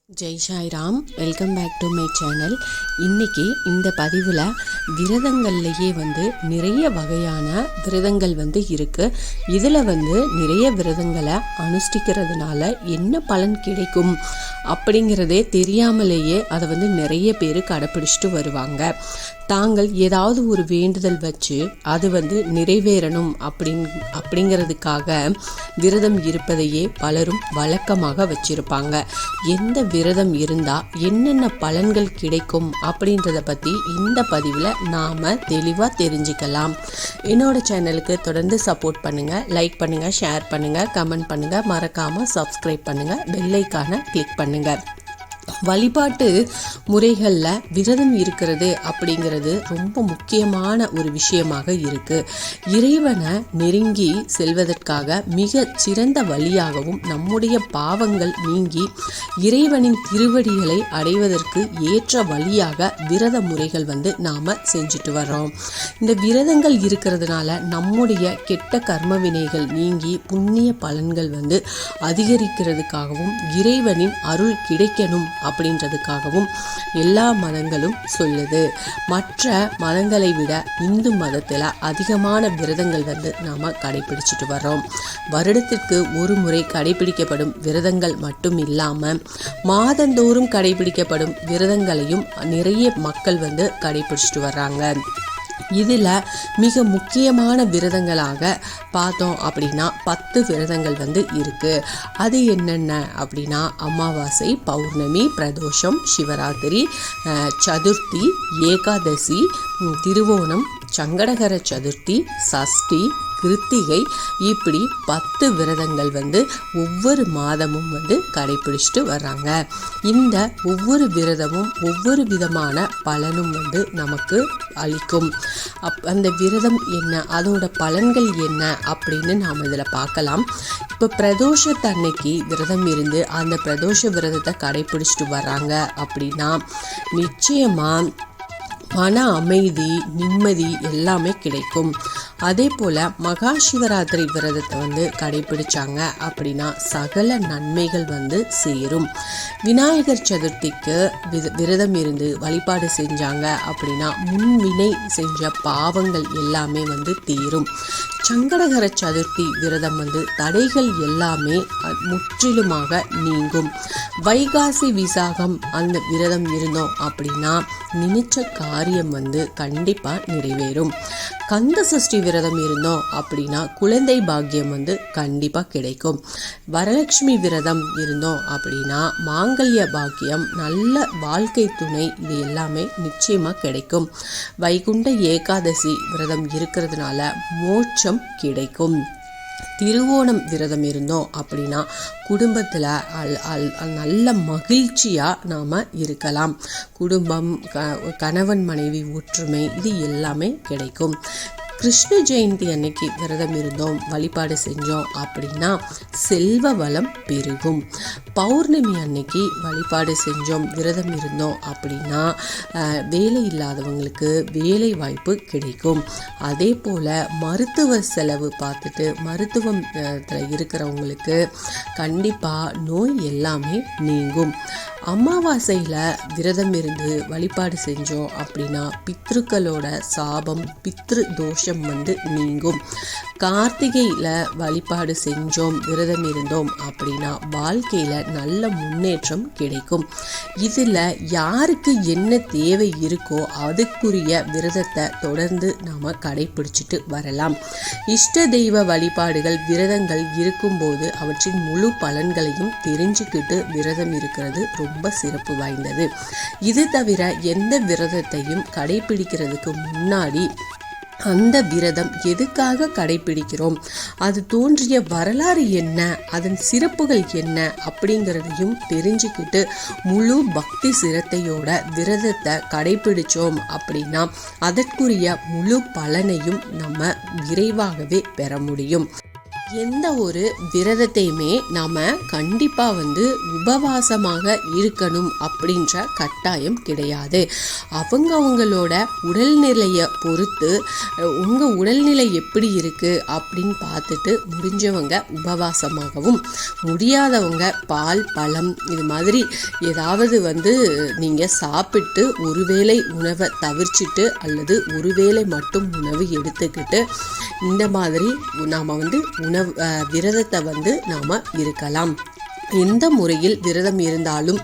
Jai Sairam. Welcome back to my channel. இன்றைக்கி இந்த பதிவில் விரதங்கள்லையே நிறைய வகையான விரதங்கள் இருக்குது. இதில் நிறைய விரதங்களை அனுஷ்டிக்கிறதுனால என்ன பலன் கிடைக்கும் அப்படிங்கிறதே தெரியாமலேயே அதை நிறைய பேர் கடைப்பிடிச்சிட்டு வருவாங்க. தாங்கள் ஏதாவது ஒரு வேண்டுதல் வச்சு அது நிறைவேறணும் அப்படிங்கிறதுக்காக விரதம் இருப்பதையே பலரும் வழக்கமாக வச்சிருப்பாங்க. எந்த விரதம் இருந்தால் என்னென்ன பலன்கள் கிடைக்கும் அப்படின்றத பற்றி இந்த பதிவில் நாம் தெளிவாக தெரிஞ்சுக்கலாம். என்னோட சேனலுக்கு தொடர்ந்து சப்போர்ட் பண்ணுங்கள், லைக் பண்ணுங்கள், ஷேர் பண்ணுங்கள், கமெண்ட் பண்ணுங்கள், மறக்காமல் சப்ஸ்கிரைப் பண்ணுங்கள், பெல் ஐகானை கிளிக் பண்ணுங்கள். வழிபாட்டு முறைகளில் விரதம் இருக்கிறது அப்படிங்கிறது ரொம்ப முக்கியமான ஒரு விஷயமாக இருக்குது. இறைவனை நெருங்கி செல்வதற்காக மிக சிறந்த வழியாகவும் நம்முடைய பாவங்கள் நீங்கி இறைவனின் திருவடிகளை அடைவதற்கு ஏற்ற வழியாக விரத முறைகள் நாம் செஞ்சுட்டு வர்றோம். இந்த விரதங்கள் இருக்கிறதுனால நம்முடைய கெட்ட கர்ம வினைகள் நீங்கி புண்ணிய பலன்கள் அதிகரிக்கிறதுக்காகவும் இறைவனின் அருள் கிடைக்கணும் அப்படின்றதுக்காகவும் எல்லா மதங்களும் சொல்லுது. மற்ற மதங்களை விட இந்து மதத்தில் அதிகமான விரதங்கள் நாம் கடைபிடிச்சிட்டு வர்றோம். வருடத்திற்கு ஒரு முறை கடைபிடிக்கப்படும் விரதங்கள் மட்டும் இல்லாமல் மாதந்தோறும் கடைபிடிக்கப்படும் விரதங்களையும் நிறைய மக்கள் கடைபிடிச்சிட்டு வர்றாங்க. இதில் மிக முக்கியமான விரதங்களாக பார்த்தோம் அப்படின்னா 10 விரதங்கள் இருக்குது. அது என்னென்ன அப்படின்னா அமாவாசை, பௌர்ணமி, பிரதோஷம், சிவராத்திரி, சதுர்த்தி, ஏகாதசி, திருவோணம், சங்கடகர சதுர்த்தி, சஷ்டி, கிருத்திகை, இப்படி 10 விரதங்கள் ஒவ்வொரு மாதமும் கடைபிடிச்சிட்டு வர்றாங்க. இந்த ஒவ்வொரு விரதமும் ஒவ்வொரு விதமான பலனும் நமக்கு அளிக்கும். அந்த விரதம் என்ன, அதோட பலன்கள் என்ன அப்படின்னு நாம் இதில் பார்க்கலாம். இப்போ பிரதோஷத்தன்னைக்கு விரதம் இருந்து அந்த பிரதோஷ விரதத்தை கடைபிடிச்சிட்டு வர்றாங்க அப்படின்னா நிச்சயமாக மன அமைதி, நிம்மதி எல்லாமே கிடைக்கும். அதே போல் மகா சிவராத்திரி விரதத்தை கடைபிடிச்சாங்க அப்படின்னா சகல நன்மைகள் சேரும். விநாயகர் சதுர்த்திக்கு விரதம் இருந்து வழிபாடு செஞ்சாங்க அப்படின்னா முன்வினை செஞ்ச பாவங்கள் எல்லாமே தீரும். சங்கடகர சதுர்த்தி விரதம் தடைகள் எல்லாமே முற்றிலுமாக நீங்கும். வைகாசி விசாகம் அந்த விரதம் இருந்தோம் அப்படின்னா நினைச்ச காரியம் கண்டிப்பாக நிறைவேறும். கந்த சஷ்டி விரதம் இருந்தோம் அப்படின்னா குழந்தை பாக்கியம் கண்டிப்பாக கிடைக்கும். வரலட்சுமி விரதம் இருந்தோம் அப்படின்னா மாங்கல்ய பாக்கியம், நல்ல வாழ்க்கை துணை, இது எல்லாமே நிச்சயமாக கிடைக்கும். வைகுண்ட ஏகாதசி விரதம் இருக்கிறதுனால மோட்சம் கிடைக்கும். திருவோணம் விரதம் இருந்தோம் அப்படின்னா குடும்பத்தில் நல்ல மகிழ்ச்சியாக நாம் இருக்கலாம். குடும்பம், கணவன் மனைவி ஒற்றுமை, இது எல்லாமே கிடைக்கும். கிருஷ்ண ஜெயந்தி அன்னைக்கு விரதம் இருந்தோம், வழிபாடு செஞ்சோம் அப்படின்னா செல்வ வளம் பெருகும். பௌர்ணமி அன்னைக்கு வழிபாடு செஞ்சோம், விரதம் இருந்தோம் அப்படின்னா வேலை இல்லாதவங்களுக்கு வேலை வாய்ப்பு கிடைக்கும். அதே போல் மருத்துவ செலவு பார்த்துட்டு மருத்துவத்தில் இருக்கிறவங்களுக்கு கண்டிப்பாக நோய் எல்லாமே நீங்கும். அமாவாசையில் விரதம் இருந்து வழிபாடு செஞ்சோம் அப்படின்னா பித்ருக்களோட சாபம், பித்ரு தோஷம் நீங்கும். கார்த்திகையில் வழிபாடு செஞ்சோம், விரதம் இருந்தோம் அப்படின்னா வாழ்க்கையில் நல்ல முன்னேற்றம் கிடைக்கும். இதில் யாருக்கு என்ன தேவை இருக்கோ அதுக்குரிய விரதத்தை தொடர்ந்து நாம் கடைபிடிச்சிட்டு வரலாம். இஷ்ட தெய்வ வழிபாடுகள், விரதங்கள் இருக்கும்போது அவற்றின் முழு பலன்களையும் தெரிஞ்சுக்கிட்டு விரதம் இருக்கிறது ரொம்ப சிறப்பு வாய்ந்தது. இது தவிர எந்த விரதத்தையும் கடைபிடிக்கிறதுக்கு முன்னாடி அந்த விரதம் எதுக்காக கடைபிடிக்கிறோம், அது தோன்றிய வரலாறு என்ன, அதன் சிறப்புகள் என்ன அப்படிங்கிறதையும் தெரிஞ்சுக்கிட்டு முழு பக்தி சிரத்தையோட விரதத்தை கடைபிடிச்சோம் அப்படின்னா அதற்குரிய முழு பலனையும் நம்ம விரைவாகவே பெற முடியும். எந்த ஒரு விரதத்தையுமே நாம் கண்டிப்பாக வந்து உபவாசமாக இருக்கணும் அப்படின்ற கட்டாயம் கிடையாது. அவங்களோட உடல்நிலையை பொறுத்து உங்கள் உடல்நிலை எப்படி இருக்குது அப்படின்னு பார்த்துட்டு முடிஞ்சவங்க உபவாசமாகவும், முடியாதவங்க பால் பழம் இது மாதிரி ஏதாவது வந்து நீங்கள் சாப்பிட்டு ஒருவேளை உணவை தவிர்ச்சிட்டு அல்லது ஒருவேளை மட்டும் உணவு எடுத்துக்கிட்டு இந்த மாதிரி நாம் வந்து விரதத்தை வந்து நாம் இருக்கலாம். எந்த முறையில் விரதம் இருந்தாலும்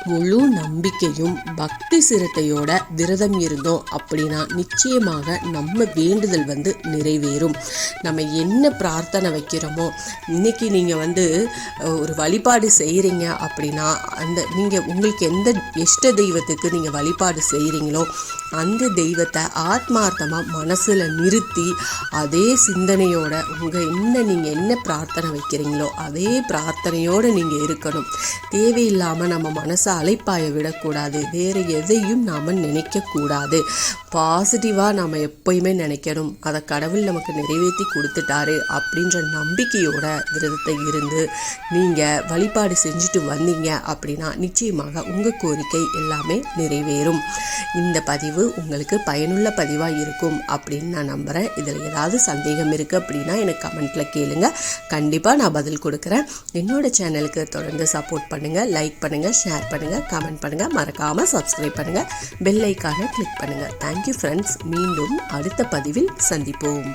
முழு நம்பிக்கையும் பக்தி சிரத்தையோட விரதம் இருந்தோம் அப்படின்னா நிச்சயமாக நம்ம வேண்டுதல் வந்து நிறைவேறும். நம்ம என்ன பிரார்த்தனை வைக்கிறோமோ, இன்னைக்கு நீங்கள் வந்து ஒரு வழிபாடு செய்கிறீங்க அப்படின்னா நீங்கள் உங்களுக்கு எந்த இஷ்ட தெய்வத்துக்கு நீங்கள் வழிபாடு செய்கிறீங்களோ அந்த தெய்வத்தை ஆத்மார்த்தமாக மனசில் நிறுத்தி அதே சிந்தனையோட நீங்கள் என்ன பிரார்த்தனை வைக்கிறீங்களோ அதே பிரார்த்தனையோடு நீங்கள் இருக்கணும். தேவையில்லாமல் நம்ம மனசை அலைப்பாய விடக்கூடாது. வேறு எதையும் நாம் நினைக்கக்கூடாது. பாசிட்டிவாக நாம் எப்போயுமே நினைக்கணும். அதை கடவுள் நமக்கு நிறைவேற்றி கொடுத்துட்டாரு அப்படின்ற நம்பிக்கையோட விரதத்தை இருந்து நீங்கள் வழிபாடு செஞ்சுட்டு வந்தீங்க அப்படின்னா நிச்சயமாக உங்கள் கோரிக்கை எல்லாமே நிறைவேறும். இந்த பதிவு உங்களுக்கு பயனுள்ள பதிவாக இருக்கும் அப்படின்னு நான் நம்புகிறேன். இதில் ஏதாவது சந்தேகம் இருக்குது அப்படின்னா எனக்கு கமெண்ட்டில் கேளுங்க. கண்டிப்பாக நான் பதில் கொடுக்குறேன். என்னோட சேனலுக்கு தொடர்ந்து சப்போர்ட் பண்ணுங்கள். லைக் பண்ணுங்கள், ஷேர் பண்ணுங்கள், கமெண்ட் பண்ணுங்கள். மறக்காமல் சப்ஸ்கிரைப் பண்ணுங்கள். பெல் ஐக்கானை கிளிக் பண்ணுங்கள். Thank you friends. மீண்டும் அடுத்த பதிவில் சந்திப்போம்.